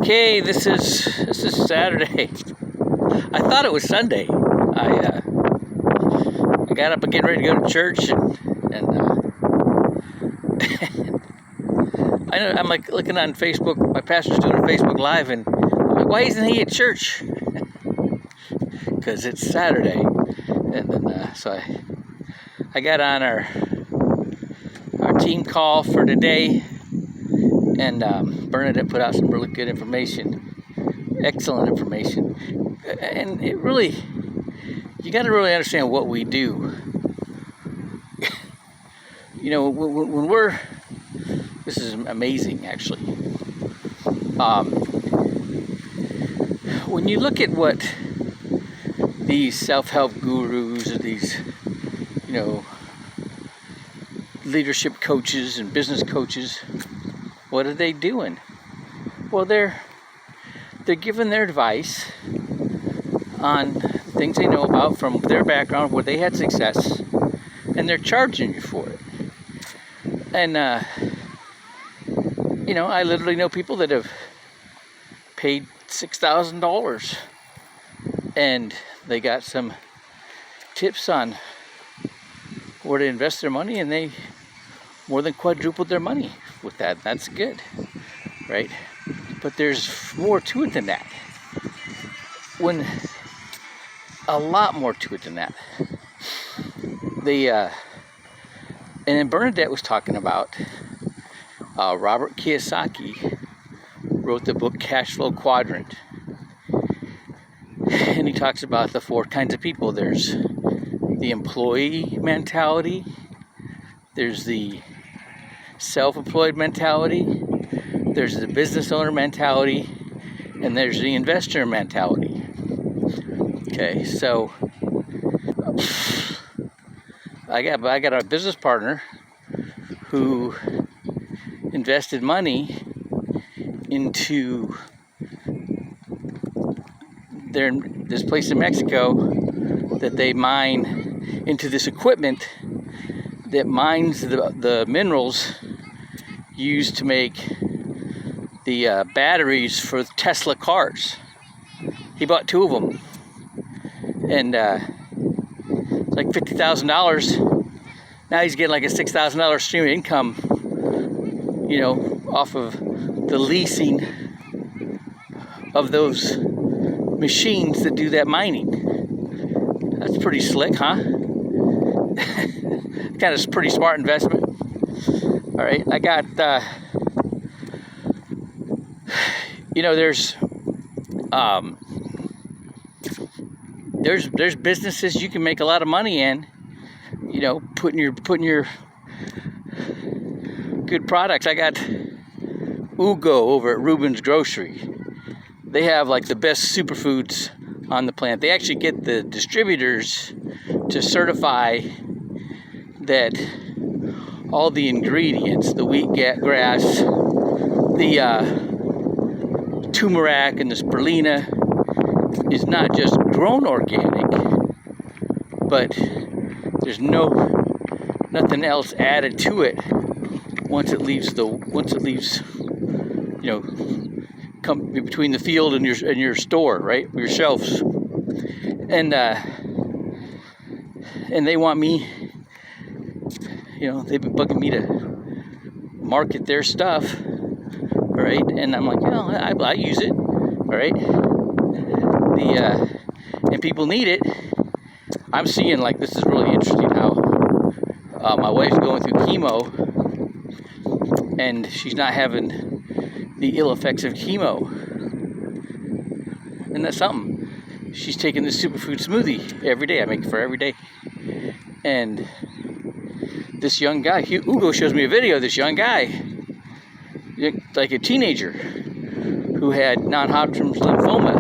Okay, this is Saturday. I thought it was Sunday. I got up and getting ready to go to church, and I'm like looking on Facebook. My pastor's doing a Facebook Live, and I'm like, why isn't he at church? Because it's Saturday, and then so I got on our team call for today, and Bernadette put out some really good information, excellent information, and it really, you got to really understand what we do. You know, when we're, this is amazing actually. When you look at what these self-help gurus or these, you know, leadership coaches and business coaches, what are they doing? Well, they're giving their advice on things they know about from their background, where they had success, and they're charging you for it. And you know, I literally know people that have paid $6,000 and they got some tips on where to invest their money, and they more than quadrupled their money with that. That's good, right? But there's more to it than that. A lot more to it than that. And then Bernadette was talking about Robert Kiyosaki wrote the book Cash Flow Quadrant, and he talks about the 4 kinds of people. There's the employee mentality, there's the self-employed mentality, there's the business owner mentality, and there's the investor mentality. Okay, so I got a business partner who invested money into this place in Mexico that they mine, into this equipment that mines the minerals used to make the batteries for Tesla cars. He bought 2 of them, and it's like $50,000. Now he's getting like a $6,000 stream of income, you know, off of the leasing of those machines that do that mining. That's pretty slick, huh? Kind of pretty smart investment. All right, I got, you know, there's businesses you can make a lot of money in, you know, putting your good products. I got Ugo over at Reuben's Grocery. They have like the best superfoods on the planet. They actually get the distributors to certify that all the ingredients, the wheatgrass, the turmeric, and the spirulina, is not just grown organic, but there's nothing else added to it once it leaves, you know, come between the field and your store, right, your shelves. And they want me, you know, they've been bugging me to market their stuff, right? And I'm like, you know, I use it, all right? And people need it. I'm seeing, like, this is really interesting how my wife's going through chemo, and she's not having the ill effects of chemo. And that's something. She's taking this superfood smoothie every day. I make it for every day. And this young guy, Ugo, shows me a video of this young guy, like a teenager, who had non-Hodgkin's lymphoma.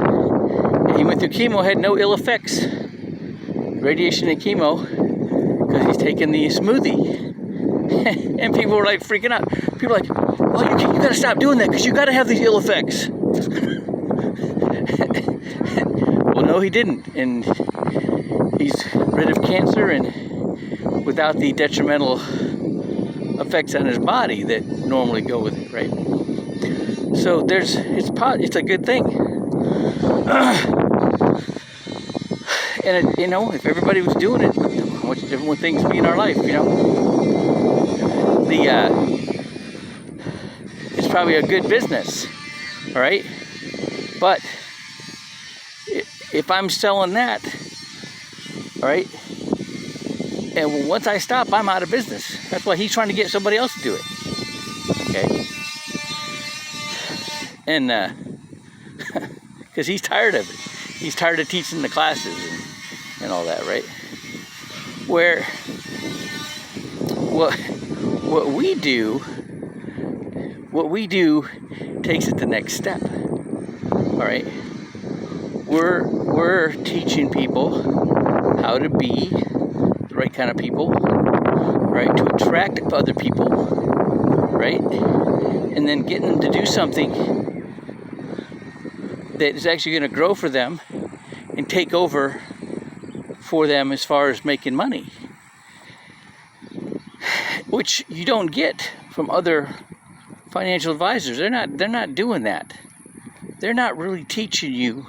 And he went through chemo, had no ill effects, radiation and chemo, because he's taking the smoothie. And people were like freaking out. People were like, well, you gotta stop doing that because you gotta have these ill effects. Well, no, he didn't. And he's rid of cancer and without the detrimental effects on his body that normally go with it, right? So it's a good thing. And if everybody was doing it, how much different would things be in our life? It's probably a good business, all right. But if I'm selling that, all right, and once I stop, I'm out of business. That's why he's trying to get somebody else to do it. Okay. And because he's tired of it. He's tired of teaching the classes and all that, right? Where what we do takes it the next step. All right. We're teaching people how to be the right kind of people, right? To attract other people, right? And then getting them to do something that is actually going to grow for them and take over for them as far as making money, which you don't get from other financial advisors. They're not doing that. They're not really teaching you,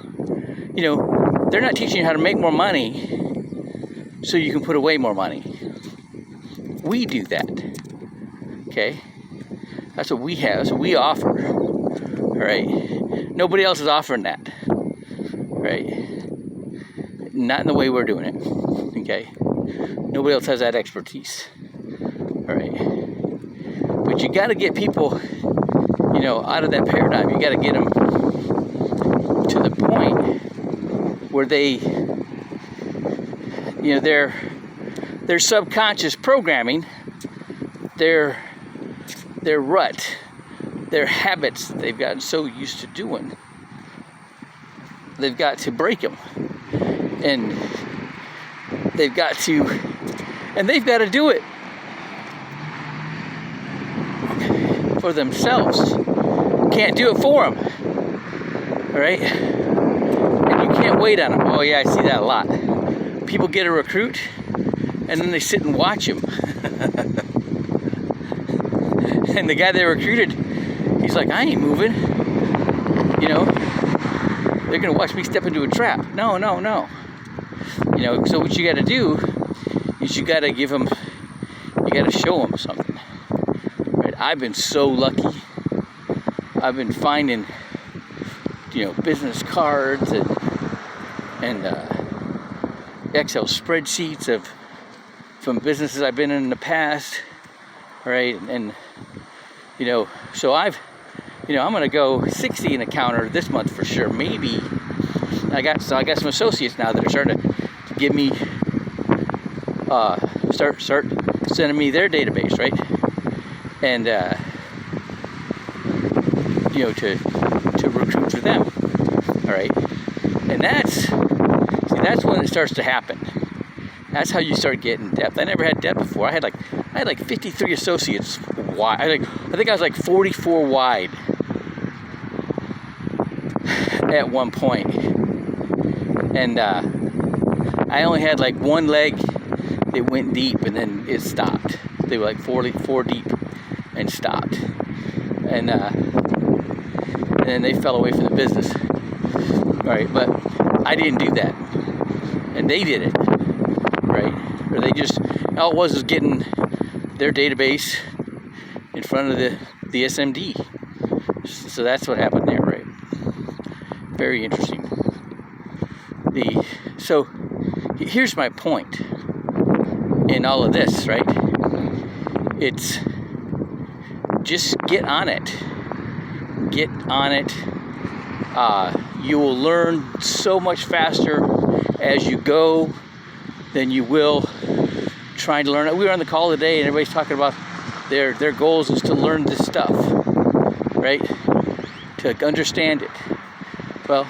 they're not teaching you how to make more money so you can put away more money. We do that. Okay? That's what we have. That's what we offer. All right? Nobody else is offering that. Right? Not in the way we're doing it. Okay? Nobody else has that expertise. All right? But you got to get people, out of that paradigm. You got to get them to the point where they, their subconscious programming, their rut, their habits that they've gotten so used to doing, they've got to break them, and they've got to do it for themselves. Can't do it for them. All right? And you can't wait on them. Oh yeah, I see that a lot. People get a recruit, and then they sit and watch him. And the guy they recruited, he's like, I ain't moving. They're gonna watch me step into a trap. No. So what you gotta do is you gotta show them something. Right? I've been so lucky. I've been finding, business cards and Excel spreadsheets from businesses I've been in the past, right? And so I'm gonna go 60 in a counter this month for sure. Maybe I got some associates now that are starting to give me start sending me their database, right? And to recruit for them. All right. And that's when it starts to happen. That's how you start getting depth. I never had depth before. I had like 53 associates wide. I think I was like 44 wide at one point. And I only had like one leg that went deep, and then it stopped. They were like 4 deep and stopped. And then they fell away from the business. All right, but I didn't do that. And they did it, right? Or they just, all it was getting their database in front of the SMD. So that's what happened there, right? Very interesting. So here's my point in all of this, right? It's just get on it. Get on it. You will learn so much faster as you go than you will trying to learn it. We were on the call today, and everybody's talking about their goals is to learn this stuff, right? To understand it. Well,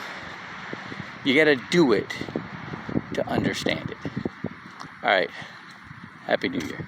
you got to do it to understand it. All right. Happy New Year.